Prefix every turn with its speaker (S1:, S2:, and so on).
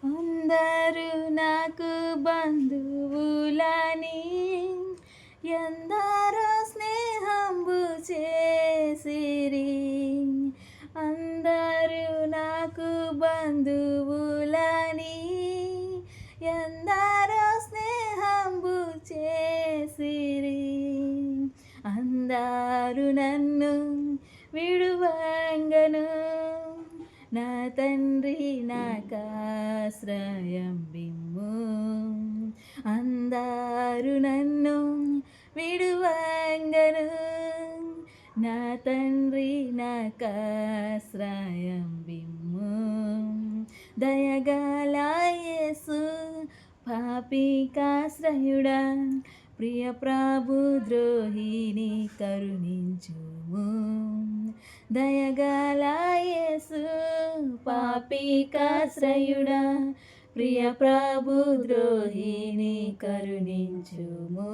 S1: అందరూ నాకు బంధువులని ఎందరో స్నేహంబు చేసిరి. అందరూ నాకు బంధువులని ఎందరో స్నేహంబు చేసిరి. అందరూ నన్ను విడువంగను, నా తండ్రి నాకాశ్రయం బిమ్ము. అందరూ నన్ను విడువంగను, నా తండ్రి నాకాశ్రయం బిమ్ము. దయగల యేసు పాపికాశ్రయుడా, ప్రియ ప్రభు ద్రోహిని కరుణించుము. దయగల యేసు పాపికాశ్రయుడా, ప్రియ ప్రభు ద్రోహిని కరుణించుము.